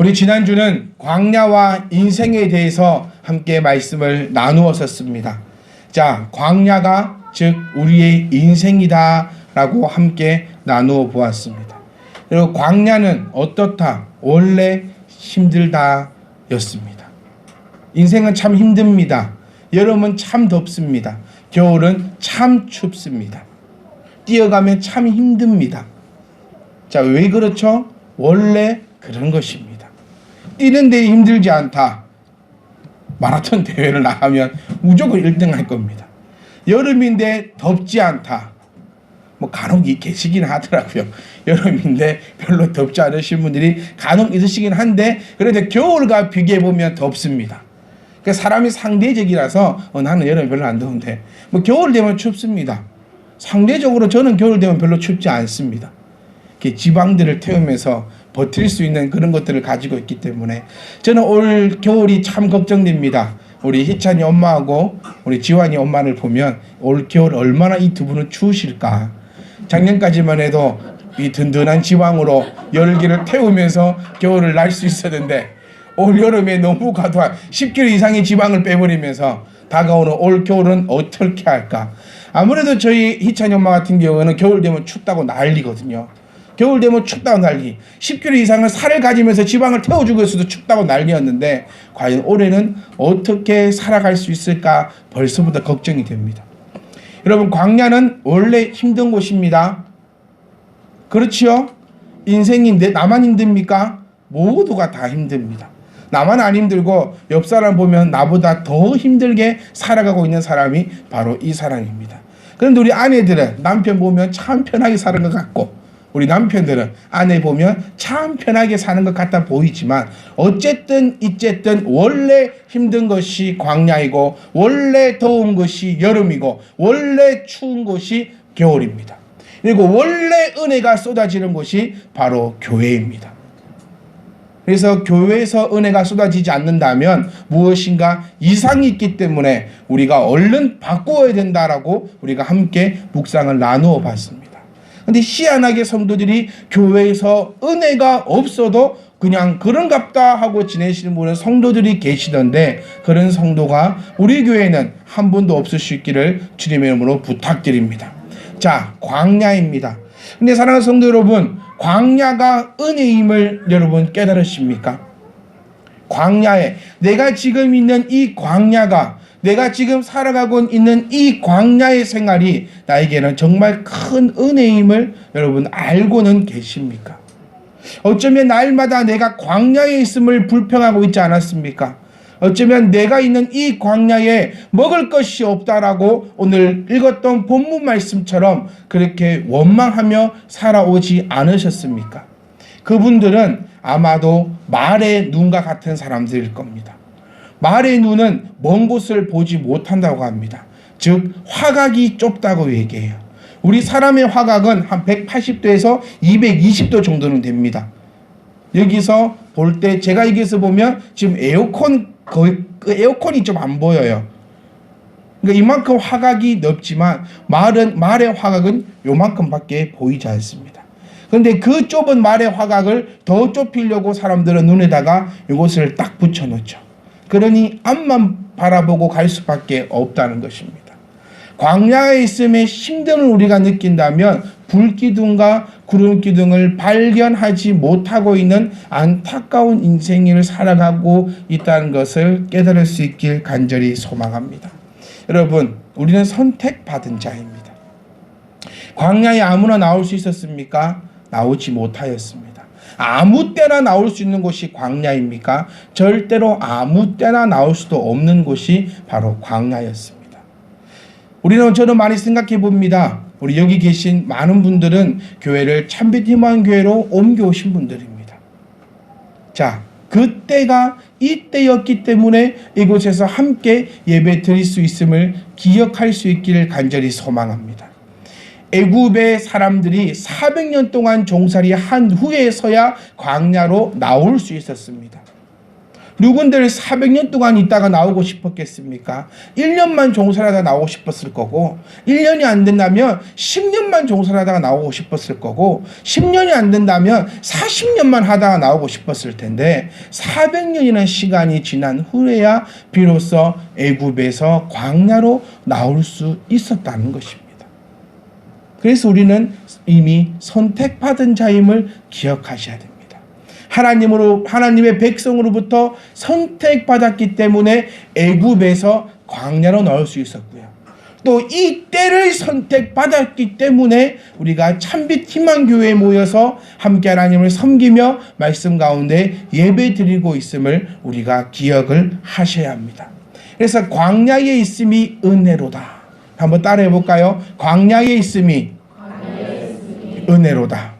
우리 지난주는 광야와 인생에 대해서 함께 말씀을 나누었었습니다. 자, 광야가 즉 우리의 인생이다 라고 함께 나누어 보았습니다. 그리고 광야는 어떻다? 원래 힘들다 였습니다. 인생은 참 힘듭니다. 여름은 참 덥습니다. 겨울은 참 춥습니다. 뛰어가면 참 힘듭니다. 자, 왜 그렇죠? 원래 그런 것입니다. 뛰는데 힘들지 않다. 마라톤 대회를 나가면 무조건 1등 할 겁니다. 여름인데 덥지 않다. 뭐 간혹 계시긴 하더라고요. 여름인데 별로 덥지 않으신 분들이 간혹 있으시긴 한데, 그런데 겨울과 비교해 보면 덥습니다. 그러니까 사람이 상대적이라서 나는 여름에 별로 안 더운데 뭐 겨울 되면 춥습니다. 상대적으로 저는 겨울 되면 별로 춥지 않습니다. 이렇게 지방들을 태우면서 버틸 수 있는 그런 것들을 가지고 있기 때문에 저는 올 겨울이 참 걱정됩니다. 우리 희찬이 엄마하고 우리 지환이 엄마를 보면 올 겨울 얼마나 이 두 분은 추우실까. 작년까지만 해도 이 든든한 지방으로 열기를 태우면서 겨울을 날 수 있었는데 올 여름에 너무 과도한 10kg 이상의 지방을 빼버리면서 다가오는 올 겨울은 어떻게 할까. 아무래도 저희 희찬이 엄마 같은 경우는 겨울 되면 춥다고 난리거든요. 겨울 되면 춥다고 난리. 10kg 이상을 살을 가지면서 지방을 태워주고 있어도 춥다고 난리였는데 과연 올해는 어떻게 살아갈 수 있을까 벌써부터 걱정이 됩니다. 여러분, 광야는 원래 힘든 곳입니다. 그렇지요? 인생이 나만 힘듭니까? 모두가 다 힘듭니다. 나만 안 힘들고 옆 사람 보면 나보다 더 힘들게 살아가고 있는 사람이 바로 이 사람입니다. 그런데 우리 아내들은 남편 보면 참 편하게 사는 것 같고, 우리 남편들은 아내 보면 참 편하게 사는 것 같아 보이지만 어쨌든 원래 힘든 것이 광야이고 원래 더운 것이 여름이고 원래 추운 것이 겨울입니다. 그리고 원래 은혜가 쏟아지는 곳이 바로 교회입니다. 그래서 교회에서 은혜가 쏟아지지 않는다면 무엇인가 이상이 있기 때문에 우리가 얼른 바꾸어야 된다라고 우리가 함께 묵상을 나누어 봤습니다. 근데 희한하게 성도들이 교회에서 은혜가 없어도 그냥 그런갑다 하고 지내시는 분은 성도들이 계시던데, 그런 성도가 우리 교회에는 한 분도 없을 수 있기를 주님의 이름으로 부탁드립니다. 자, 광야입니다. 근데 사랑하는 성도 여러분, 광야가 은혜임을 여러분 깨달으십니까? 광야에, 내가 지금 있는 이 광야가, 내가 지금 살아가고 있는 이 광야의 생활이 나에게는 정말 큰 은혜임을 여러분 알고는 계십니까? 어쩌면 날마다 내가 광야에 있음을 불평하고 있지 않았습니까? 어쩌면 내가 있는 이 광야에 먹을 것이 없다라고 오늘 읽었던 본문 말씀처럼 그렇게 원망하며 살아오지 않으셨습니까? 그분들은 아마도 말의 눈과 같은 사람들일 겁니다. 말의 눈은 먼 곳을 보지 못한다고 합니다. 즉 화각이 좁다고 얘기해요. 우리 사람의 화각은 한 180도에서 220도 정도는 됩니다. 여기서 볼 때 제가 여기서 보면 지금 에어컨이 좀 안 보여요. 그러니까 이만큼 화각이 넓지만 말의 화각은 요만큼밖에 보이지 않습니다. 그런데 그 좁은 말의 화각을 더 좁히려고 사람들은 눈에다가 이것을 딱 붙여놓죠. 그러니 앞만 바라보고 갈 수밖에 없다는 것입니다. 광야에 있음의 힘듦을 우리가 느낀다면 불기둥과 구름기둥을 발견하지 못하고 있는 안타까운 인생을 살아가고 있다는 것을 깨달을 수 있길 간절히 소망합니다. 여러분, 우리는 선택받은 자입니다. 광야에 아무나 나올 수 있었습니까? 나오지 못하였습니다. 아무 때나 나올 수 있는 곳이 광야입니까? 절대로 아무 때나 나올 수도 없는 곳이 바로 광야였습니다. 저는 많이 생각해 봅니다. 우리 여기 계신 많은 분들은 교회를 참빛 희망교회로 옮겨오신 분들입니다. 자, 그때가 이때였기 때문에 이곳에서 함께 예배 드릴 수 있음을 기억할 수 있기를 간절히 소망합니다. 애굽의 사람들이 400년 동안 종살이 한 후에서야 광야로 나올 수 있었습니다. 누군들 400년 동안 있다가 나오고 싶었겠습니까? 1년만 종살하다가 나오고 싶었을 거고, 1년이 안 된다면 10년만 종살하다가 나오고 싶었을 거고, 10년이 안 된다면 40년만 하다가 나오고 싶었을 텐데 400년이라는 시간이 지난 후에야 비로소 애굽에서 광야로 나올 수 있었다는 것입니다. 그래서 우리는 이미 선택받은 자임을 기억하셔야 됩니다. 하나님의 백성으로부터 선택받았기 때문에 애굽에서 광야로 나올 수 있었고요. 또 이 때를 선택받았기 때문에 우리가 참빛 희망교회에 모여서 함께 하나님을 섬기며 말씀 가운데 예배 드리고 있음을 우리가 기억을 하셔야 합니다. 그래서 광야에 있음이 은혜로다. 한번 따라해 볼까요? 광야에 있음이 은혜로다.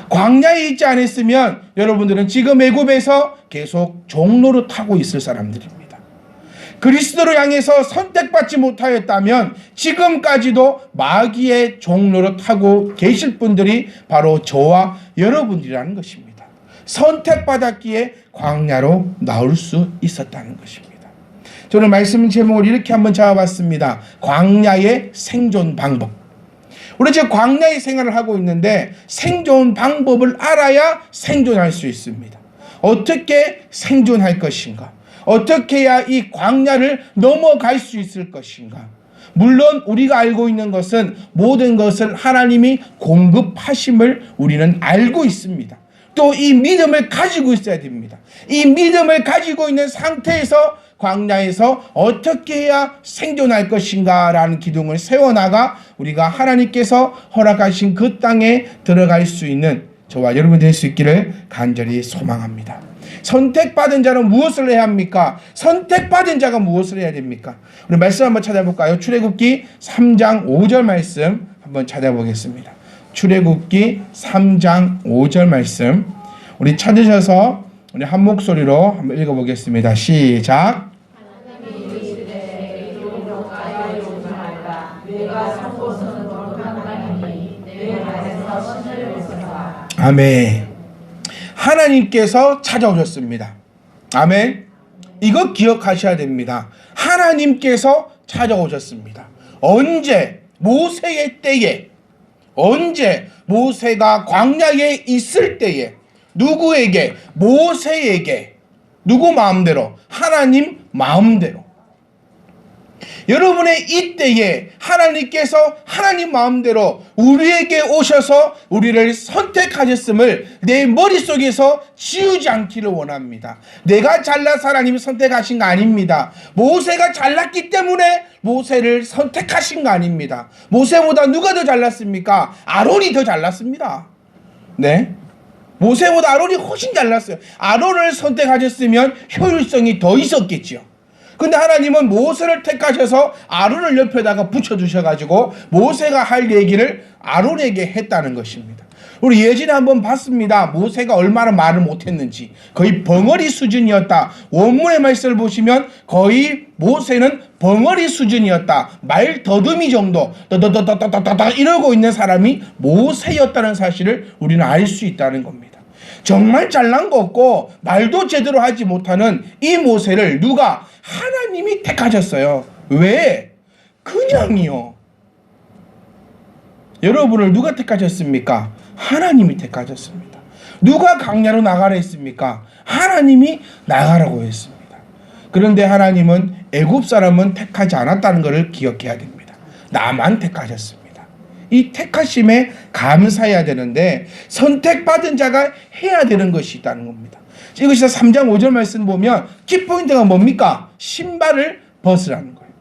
광야에 있지 않았으면 여러분들은 지금 애굽에서 계속 종로를 타고 있을 사람들입니다. 그리스도를 향해서 선택받지 못하였다면 지금까지도 마귀의 종로를 타고 계실 분들이 바로 저와 여러분들이라는 것입니다. 선택받았기에 광야로 나올 수 있었다는 것입니다. 저는 말씀 제목을 이렇게 한번 잡아봤습니다. 광야의 생존 방법. 우리 지금 광야의 생활을 하고 있는데 생존 방법을 알아야 생존할 수 있습니다. 어떻게 생존할 것인가? 어떻게 해야 이 광야를 넘어갈 수 있을 것인가? 물론 우리가 알고 있는 것은 모든 것을 하나님이 공급하심을 우리는 알고 있습니다. 또 이 믿음을 가지고 있어야 됩니다. 이 믿음을 가지고 있는 상태에서 광야에서 어떻게 해야 생존할 것인가 라는 기둥을 세워나가 우리가 하나님께서 허락하신 그 땅에 들어갈 수 있는 저와 여러분 될 수 있기를 간절히 소망합니다. 선택받은 자는 무엇을 해야 합니까? 선택받은 자가 무엇을 해야 됩니까? 우리 말씀 한번 찾아볼까요? 출애굽기 3장 5절 말씀 한번 찾아보겠습니다. 출애굽기 3장 5절 말씀 우리 찾으셔서 우리 한 목소리로 한번 읽어보겠습니다. 시작. 아멘. 하나님께서 찾아오셨습니다. 아멘. 이거 기억하셔야 됩니다. 하나님께서 찾아오셨습니다. 언제? 모세의 때에. 언제? 모세가 광야에 있을 때에. 누구에게? 모세에게. 누구 마음대로? 하나님 마음대로. 여러분의 이때에 하나님께서 하나님 마음대로 우리에게 오셔서 우리를 선택하셨음을 내 머릿속에서 지우지 않기를 원합니다. 내가 잘나서 하나님이 선택하신 거 아닙니다. 모세가 잘났기 때문에 모세를 선택하신 거 아닙니다. 모세보다 누가 더 잘났습니까? 아론이 더 잘났습니다. 네? 모세보다 아론이 훨씬 잘났어요. 아론을 선택하셨으면 효율성이 더 있었겠죠. 근데 하나님은 모세를 택하셔서 아론을 옆에다가 붙여주셔가지고 모세가 할 얘기를 아론에게 했다는 것입니다. 우리 예전에 한번 봤습니다. 모세가 얼마나 말을 못했는지. 거의 벙어리 수준이었다. 원문의 말씀을 보시면 거의 모세는 벙어리 수준이었다. 말 더듬이 정도 더더더더더더더 이러고 있는 사람이 모세였다는 사실을 우리는 알 수 있다는 겁니다. 정말 잘난 거 없고 말도 제대로 하지 못하는 이 모세를 누가? 하나님이 택하셨어요. 왜? 그냥이요. 여러분을 누가 택하셨습니까? 하나님이 택하셨습니다. 누가 광야로 나가라 했습니까? 하나님이 나가라고 했습니다. 그런데 하나님은 애굽 사람은 택하지 않았다는 것을 기억해야 됩니다. 나만 택하셨습니다. 이 택하심에 감사해야 되는데 선택받은 자가 해야 되는 것이 있다는 겁니다. 이것이 3장 5절 말씀 보면 키포인트가 뭡니까? 신발을 벗으라는 거예요.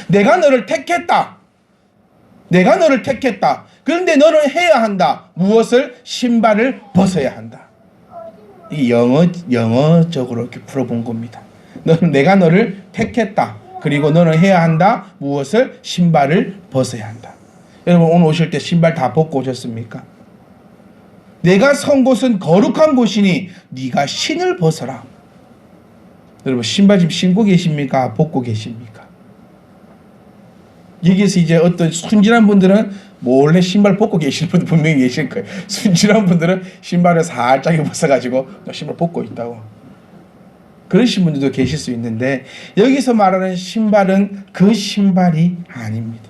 내가 너를 택했다. 내가 너를 택했다. 그런데 너는 해야 한다. 무엇을? 신발을 벗어야 한다. 이 영어적으로 이렇게 풀어본 겁니다. 내가 너를 택했다. 그리고 너는 해야 한다. 무엇을? 신발을 벗어야 한다. 여러분 오늘 오실 때 신발 다 벗고 오셨습니까? 내가 선 곳은 거룩한 곳이니 네가 신을 벗어라. 여러분 신발 지금 신고 계십니까? 벗고 계십니까? 여기서 이제 어떤 순진한 분들은 몰래 신발 벗고 계시는 분들 분명히 계실 거예요. 순진한 분들은 신발을 살짝 벗어가지고 너 신발 벗고 있다고. 그러신 분들도 계실 수 있는데, 여기서 말하는 신발은 그 신발이 아닙니다.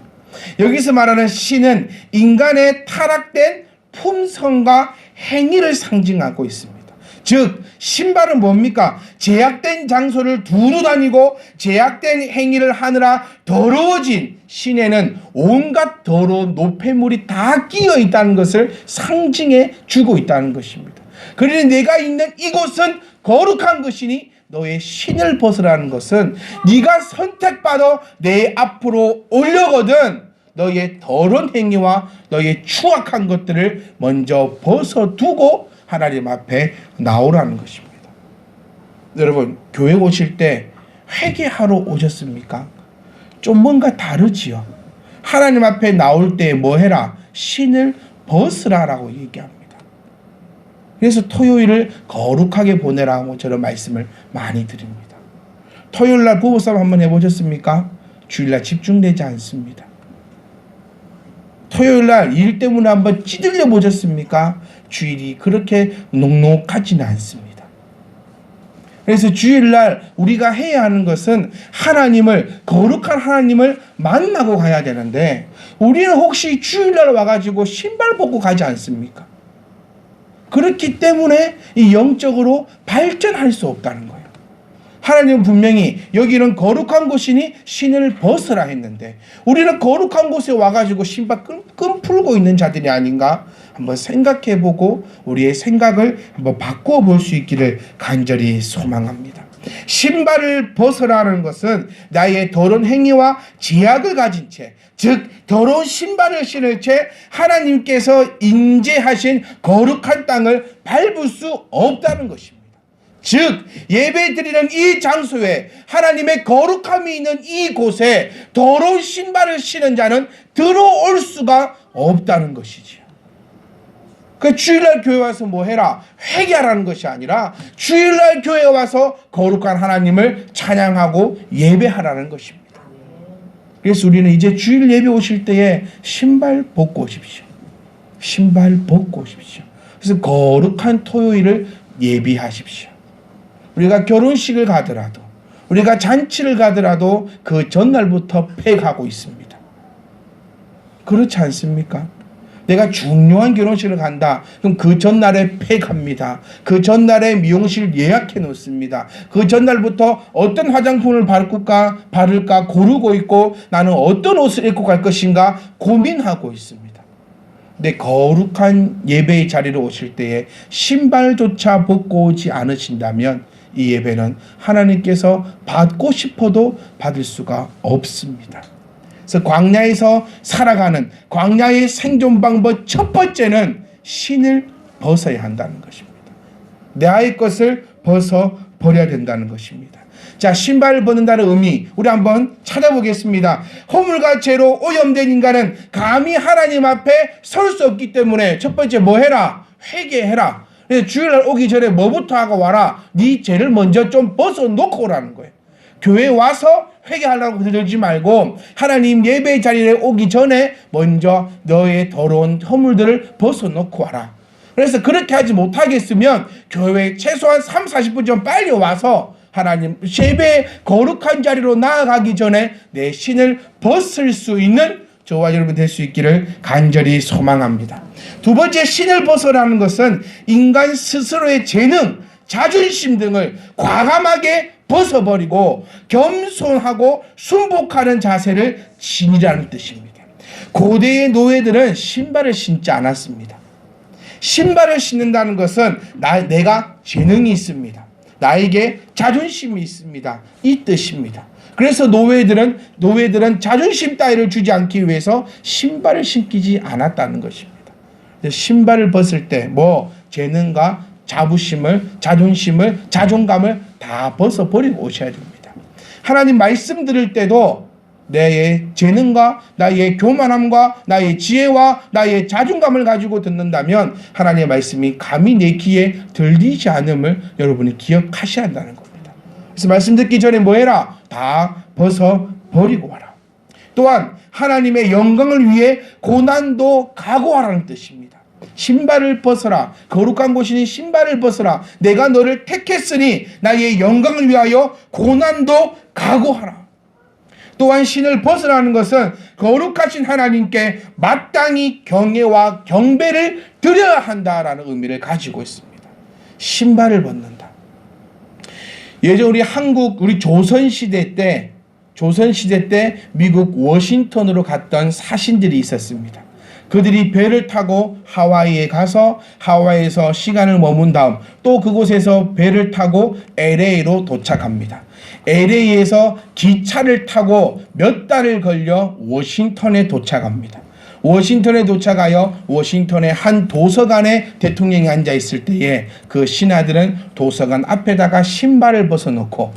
여기서 말하는 신은 인간의 타락된 품성과 행위를 상징하고 있습니다. 즉 신발은 뭡니까? 제약된 장소를 두루 다니고 제약된 행위를 하느라 더러워진 신에는 온갖 더러운 노폐물이 다 끼어 있다는 것을 상징해 주고 있다는 것입니다. 그러니 내가 있는 이곳은 거룩한 것이니 너의 신을 벗으라는 것은 네가 선택받아 내 앞으로 올려거든 너의 더러운 행위와 너의 추악한 것들을 먼저 벗어두고 하나님 앞에 나오라는 것입니다. 여러분, 교회 오실 때 회개하러 오셨습니까? 좀 뭔가 다르지요. 하나님 앞에 나올 때 뭐 해라? 신을 벗으라라고 얘기합니다. 그래서 토요일을 거룩하게 보내라고 저는 말씀을 많이 드립니다. 토요일날 부부싸움 한번 해보셨습니까? 주일날 집중되지 않습니다. 토요일날 일 때문에 한번 찌들려 보셨습니까? 주일이 그렇게 녹록하지는 않습니다. 그래서 주일날 우리가 해야 하는 것은 하나님을, 거룩한 하나님을 만나고 가야 되는데, 우리는 혹시 주일날 와가지고 신발 벗고 가지 않습니까? 그렇기 때문에 이 영적으로 발전할 수 없다는 거예요. 하나님은 분명히 여기는 거룩한 곳이니 신을 벗으라 했는데, 우리는 거룩한 곳에 와가지고 신발 끈 풀고 있는 자들이 아닌가 한번 생각해보고 우리의 생각을 한번 바꾸어 볼 수 있기를 간절히 소망합니다. 신발을 벗으라는 것은 나의 더러운 행위와 제약을 가진 채, 즉 더러운 신발을 신을 채 하나님께서 인재하신 거룩한 땅을 밟을 수 없다는 것입니다. 즉 예배 드리는 이 장소에, 하나님의 거룩함이 있는 이곳에 더러운 신발을 신은 자는 들어올 수가 없다는 것이지요. 그 주일날 교회 와서 뭐 해라? 회개하라는 것이 아니라 주일날 교회에 와서 거룩한 하나님을 찬양하고 예배하라는 것입니다. 그래서 우리는 이제 주일 예배 오실 때에 신발 벗고 오십시오. 신발 벗고 오십시오. 그래서 거룩한 토요일을 예비하십시오. 우리가 결혼식을 가더라도, 우리가 잔치를 가더라도 그 전날부터 팩하고 있습니다. 그렇지 않습니까? 내가 중요한 결혼식을 간다. 그럼 그 전날에 팩합니다. 그 전날에 미용실 예약해 놓습니다. 그 전날부터 어떤 화장품을 바를까 고르고 있고, 나는 어떤 옷을 입고 갈 것인가 고민하고 있습니다. 근데 거룩한 예배의 자리로 오실 때에 신발조차 벗고 오지 않으신다면 이 예배는 하나님께서 받고 싶어도 받을 수가 없습니다. 그래서 광야에서 살아가는 광야의 생존 방법 첫 번째는 신을 벗어야 한다는 것입니다. 나의 것을 벗어 버려야 된다는 것입니다. 자, 신발을 벗는다는 의미 우리 한번 찾아보겠습니다. 허물과 죄로 오염된 인간은 감히 하나님 앞에 설 수 없기 때문에 첫 번째 뭐 해라? 회개해라. 그래서 주일날 오기 전에 뭐부터 하고 와라? 네 죄를 먼저 좀 벗어놓고 오라는 거예요. 교회에 와서 회개하려고 들지 말고 하나님 예배의 자리에 오기 전에 먼저 너의 더러운 허물들을 벗어놓고 와라. 그래서 그렇게 하지 못하겠으면 교회에 최소한 30-40분 좀 빨리 와서 하나님 예배의 거룩한 자리로 나아가기 전에 내 신을 벗을 수 있는 저와 여러분 될 수 있기를 간절히 소망합니다. 두 번째, 신을 벗어라는 것은 인간 스스로의 재능, 자존심 등을 과감하게 벗어버리고 겸손하고 순복하는 자세를 지니라는 뜻입니다. 고대의 노예들은 신발을 신지 않았습니다. 신발을 신는다는 것은 내가 재능이 있습니다. 나에게 자존심이 있습니다. 이 뜻입니다. 그래서 노예들은 자존심 따위를 주지 않기 위해서 신발을 신기지 않았다는 것입니다. 신발을 벗을 때 재능과 자존심을, 자존감을 다 벗어버리고 오셔야 됩니다. 하나님 말씀 들을 때도 나의 재능과 나의 교만함과 나의 지혜와 나의 자존감을 가지고 듣는다면 하나님의 말씀이 감히 내 귀에 들리지 않음을 여러분이 기억하셔야 한다는 겁니다. 그래서 말씀 듣기 전에 뭐 해라? 다 벗어버리고 와라. 또한 하나님의 영광을 위해 고난도 각오하라는 뜻입니다. 신발을 벗어라. 거룩한 곳이니 신발을 벗어라. 내가 너를 택했으니 나의 영광을 위하여 고난도 각오하라. 또한 신을 벗으라는 것은 거룩하신 하나님께 마땅히 경외와 경배를 드려야 한다라는 의미를 가지고 있습니다. 신발을 벗는다. 예전 우리 조선시대 때 미국 워싱턴으로 갔던 사신들이 있었습니다. 그들이 배를 타고 하와이에 가서 하와이에서 시간을 머문 다음 또 그곳에서 배를 타고 LA로 도착합니다. LA에서 기차를 타고 몇 달을 걸려 워싱턴에 도착합니다. 워싱턴에 도착하여 워싱턴의 한 도서관에 대통령이 앉아 있을 때에 그 신하들은 도서관 앞에다가 신발을 벗어놓고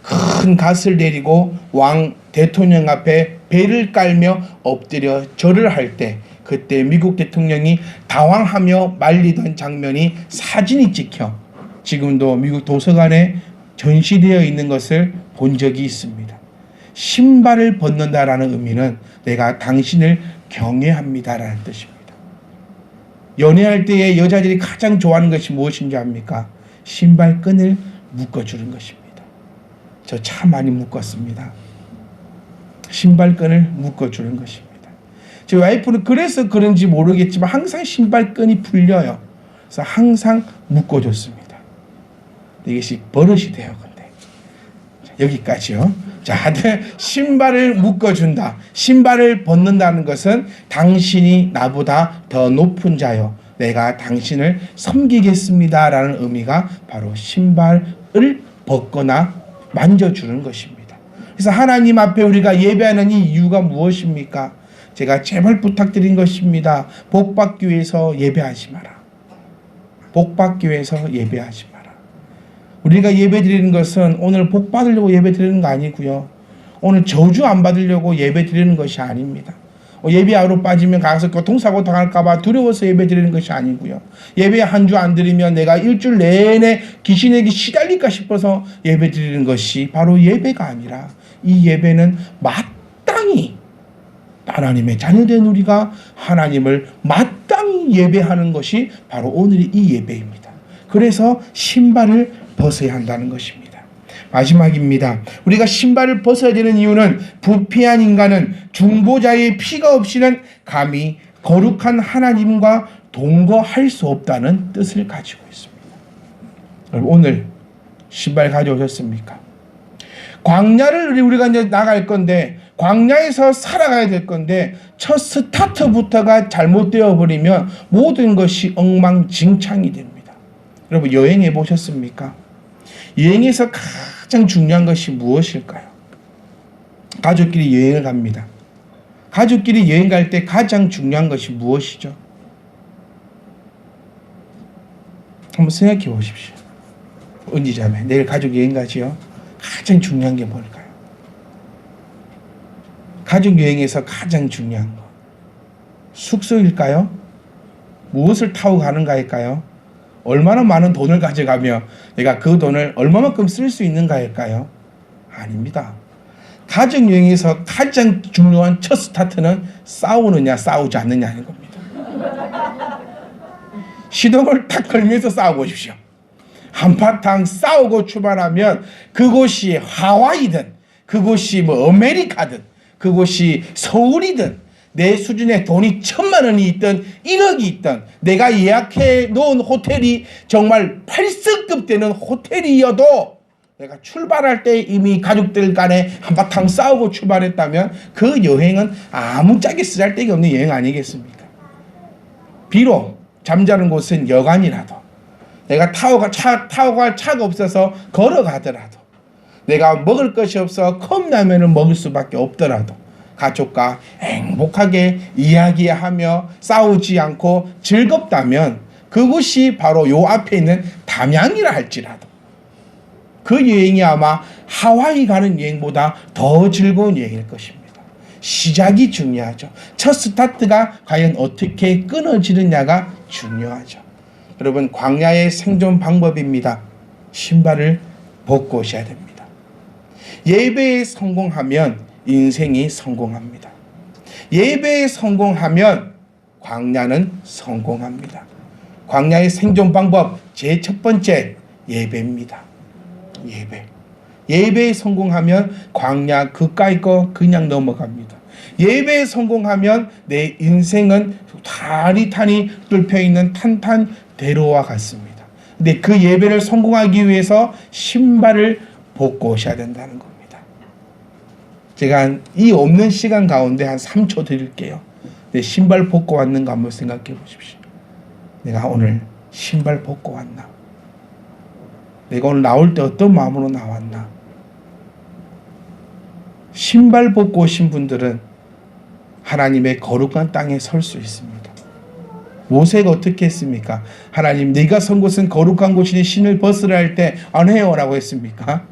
큰 갓을 내리고 왕 대통령 앞에 배를 깔며 엎드려 절을 할 때 그때 미국 대통령이 당황하며 말리던 장면이 사진이 찍혀 지금도 미국 도서관에 전시되어 있는 것을 본 적이 있습니다. 신발을 벗는다라는 의미는 내가 당신을 경외합니다라는 뜻입니다. 연애할 때에 여자들이 가장 좋아하는 것이 무엇인지 압니까? 신발끈을 묶어주는 것입니다. 저 참 많이 묶었습니다. 신발끈을 묶어주는 것입니다. 제 와이프는 그래서 그런지 모르겠지만 항상 신발끈이 풀려요. 그래서 항상 묶어줬습니다. 이것이 버릇이 돼요. 근데 여기까지요. 자, 신발을 묶어준다. 신발을 벗는다는 것은 당신이 나보다 더 높은 자요. 내가 당신을 섬기겠습니다라는 의미가 바로 신발을 벗거나 만져주는 것입니다. 그래서 하나님 앞에 우리가 예배하는 이 이유가 무엇입니까? 제가 제발 부탁드린 것입니다. 복받기 위해서 예배하지 마라. 복받기 위해서 예배하지 마라. 우리가 예배드리는 것은 오늘 복 받으려고 예배드리는 거 아니고요. 오늘 저주 안 받으려고 예배드리는 것이 아닙니다. 예배하러 빠지면 가서 교통사고 당할까 봐 두려워서 예배드리는 것이 아니고요. 예배 한 주 안 드리면 내가 일주일 내내 귀신에게 시달릴까 싶어서 예배드리는 것이 바로 예배가 아니라 이 예배는 마땅히 하나님의 자녀된 우리가 하나님을 마땅히 예배하는 것이 바로 오늘의 이 예배입니다. 그래서 신발을 벗어야 한다는 것입니다. 마지막입니다. 우리가 신발을 벗어야 되는 이유는 부패한 인간은 중보자의 피가 없이는 감히 거룩한 하나님과 동거할 수 없다는 뜻을 가지고 있습니다. 여러분 오늘 신발 가져오셨습니까? 광야를 우리가 이제 나갈 건데 광야에서 살아가야 될 건데 첫 스타트부터가 잘못되어 버리면 모든 것이 엉망진창이 됩니다. 여러분 여행해 보셨습니까? 여행에서 가장 중요한 것이 무엇일까요? 가족끼리 여행을 갑니다. 가족끼리 여행 갈 때 가장 중요한 것이 무엇이죠? 한번 생각해 보십시오. 은지자매, 내일 가족 여행 가지요? 가장 중요한 게 뭘까요? 가족 여행에서 가장 중요한 거 숙소일까요? 무엇을 타고 가는가일까요? 얼마나 많은 돈을 가져가며 내가 그 돈을 얼마만큼 쓸 수 있는가일까요? 아닙니다. 가족 여행에서 가장 중요한 첫 스타트는 싸우느냐 싸우지 않느냐는 겁니다. 시동을 딱 걸면서 싸워보십시오. 한바탕 싸우고 출발하면 그곳이 하와이든 그곳이 아메리카든 그곳이 서울이든 내 수준의 돈이 1,000만 원이 있든 1억이 있든 내가 예약해 놓은 호텔이 정말 8성급 되는 호텔이어도 내가 출발할 때 이미 가족들 간에 한바탕 싸우고 출발했다면 그 여행은 아무짝에 쓰잘데기 없는 여행 아니겠습니까? 비록 잠자는 곳은 여관이라도 내가 타고 갈 차가 없어서 걸어가더라도 내가 먹을 것이 없어 컵라면을 먹을 수밖에 없더라도 가족과 행복하게 이야기하며 싸우지 않고 즐겁다면 그것이 바로 요 앞에 있는 담양이라 할지라도 그 여행이 아마 하와이 가는 여행보다 더 즐거운 여행일 것입니다. 시작이 중요하죠. 첫 스타트가 과연 어떻게 끊어지느냐가 중요하죠. 여러분 광야의 생존 방법입니다. 신발을 벗고 오셔야 됩니다. 예배에 성공하면 인생이 성공합니다. 예배에 성공하면 광야는 성공합니다. 광야의 생존 방법 제 첫 번째 예배입니다. 예배에 성공하면 광야 그까이 거 그냥 넘어갑니다. 예배에 성공하면 내 인생은 다리탄이 뚫혀있는 탄탄대로와 같습니다. 근데 그 예배를 성공하기 위해서 신발을 벗고 오셔야 된다는 겁니다. 제가 이 없는 시간 가운데 한 3초 드릴게요. 내 신발 벗고 왔는가 한번 생각해 보십시오. 내가 오늘 신발 벗고 왔나? 내가 오늘 나올 때 어떤 마음으로 나왔나? 신발 벗고 오신 분들은 하나님의 거룩한 땅에 설 수 있습니다. 모세가 어떻게 했습니까? 하나님, 네가 선 곳은 거룩한 곳이니 신을 벗으라 할 때 안 해요 라고 했습니까?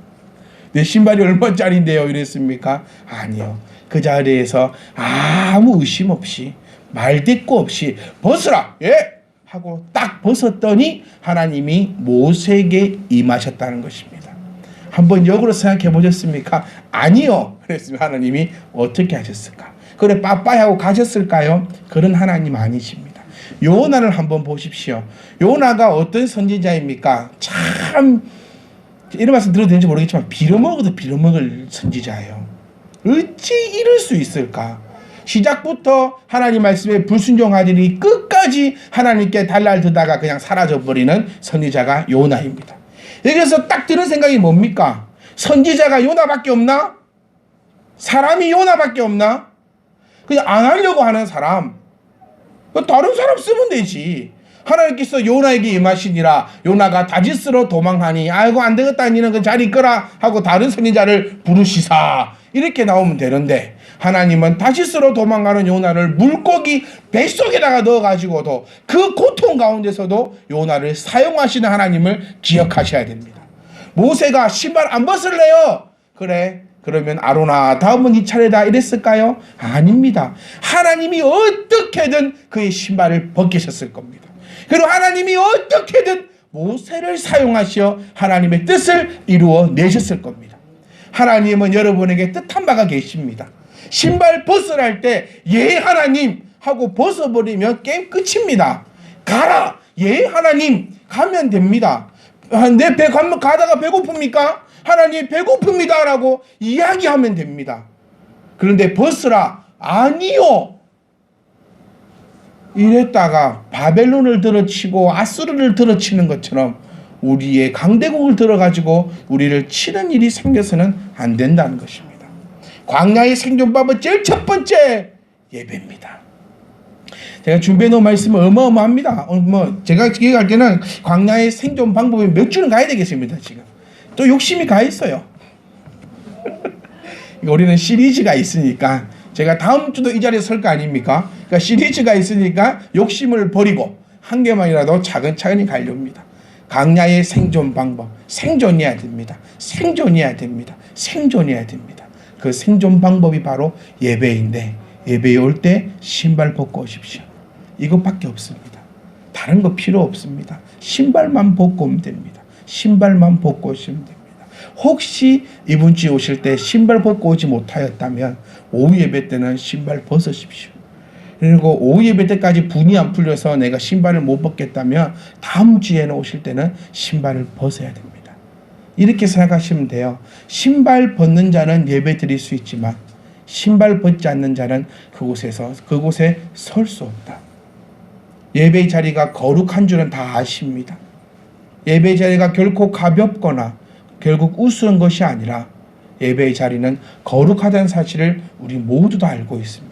내 신발이 얼마짜리인데요 이랬습니까? 아니요. 그 자리에서 아무 의심 없이 말대꾸 없이 벗으라 예 하고 딱 벗었더니 하나님이 모세에게 임하셨다는 것입니다. 한번 역으로 생각해 보셨습니까? 아니요. 그랬으면 하나님이 어떻게 하셨을까? 그래 빠빠이 하고 가셨을까요? 그런 하나님 아니십니다. 요나를 한번 보십시오. 요나가 어떤 선지자입니까? 참 이런 말씀 들어도 되는지 모르겠지만 빌어먹어도 빌어먹을 선지자예요. 어찌 이럴 수 있을까? 시작부터 하나님 말씀에 불순종하더니 끝까지 하나님께 달랄드다가 그냥 사라져버리는 선지자가 요나입니다. 여기서 딱 드는 생각이 뭡니까? 선지자가 요나밖에 없나? 사람이 요나밖에 없나? 그냥 안 하려고 하는 사람, 다른 사람 쓰면 되지. 하나님께서 요나에게 임하시니라 요나가 다짓으로 도망하니 아이고 안 되겠다 니는 그 자리 있거라 하고 다른 선지자를 부르시사 이렇게 나오면 되는데 하나님은 다짓으로 도망가는 요나를 물고기 뱃속에다가 넣어가지고도 그 고통 가운데서도 요나를 사용하시는 하나님을 기억하셔야 됩니다. 모세가 신발 안 벗을래요? 그래 그러면 아로나 다음은 네 차례다 이랬을까요? 아닙니다. 하나님이 어떻게든 그의 신발을 벗기셨을 겁니다. 그리고 하나님이 어떻게든 모세를 사용하시어 하나님의 뜻을 이루어 내셨을 겁니다. 하나님은 여러분에게 뜻한 바가 계십니다. 신발 벗으라 할 때 예 하나님 하고 벗어버리면 게임 끝입니다. 가라 예 하나님 가면 됩니다. 내 배 가다가 배고픕니까? 하나님 배고픕니다 라고 이야기하면 됩니다. 그런데 벗으라 아니요 이랬다가 바벨론을 들어치고 아수르를 들어치는 것처럼 우리의 강대국을 들어가지고 우리를 치는 일이 생겨서는 안 된다는 것입니다. 광야의 생존법은 제일 첫 번째 예배입니다. 제가 준비해 놓은 말씀은 어마어마합니다. 제가 얘기할 때는 광야의 생존 방법이 몇 주는 가야 되겠습니다. 지금 또 욕심이 가 있어요. 우리는 시리즈가 있으니까 제가 다음 주도 이 자리에 설 거 아닙니까? 그러니까 시리즈가 있으니까 욕심을 버리고 한 개만이라도 차근차근히 가려합니다. 광야의 생존 방법, 생존해야 됩니다. 생존해야 됩니다. 생존해야 됩니다. 그 생존 방법이 바로 예배인데 예배에 올 때 신발 벗고 오십시오. 이것밖에 없습니다. 다른 거 필요 없습니다. 신발만 벗고 오면 됩니다. 신발만 벗고 오시면 됩니다. 혹시 이번 주에 오실 때 신발 벗고 오지 못하였다면 오후 예배 때는 신발 벗으십시오. 그리고 오후 예배 때까지 분이 안 풀려서 내가 신발을 못 벗겠다면 다음 주에는 오실 때는 신발을 벗어야 됩니다. 이렇게 생각하시면 돼요. 신발 벗는 자는 예배 드릴 수 있지만 신발 벗지 않는 자는 그곳에 설 수 없다. 예배의 자리가 거룩한 줄은 다 아십니다. 예배의 자리가 결코 가볍거나 결국 우스운 것이 아니라 예배의 자리는 거룩하다는 사실을 우리 모두 다 알고 있습니다.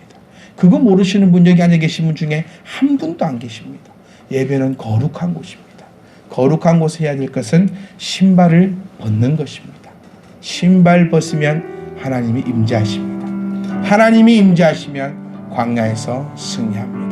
그거 모르시는 분 여기 앉아 계신 분 중에 한 분도 안 계십니다. 예배는 거룩한 곳입니다. 거룩한 곳에 해야 될 것은 신발을 벗는 것입니다. 신발 벗으면 하나님이 임재하십니다. 하나님이 임재하시면 광야에서 승리합니다.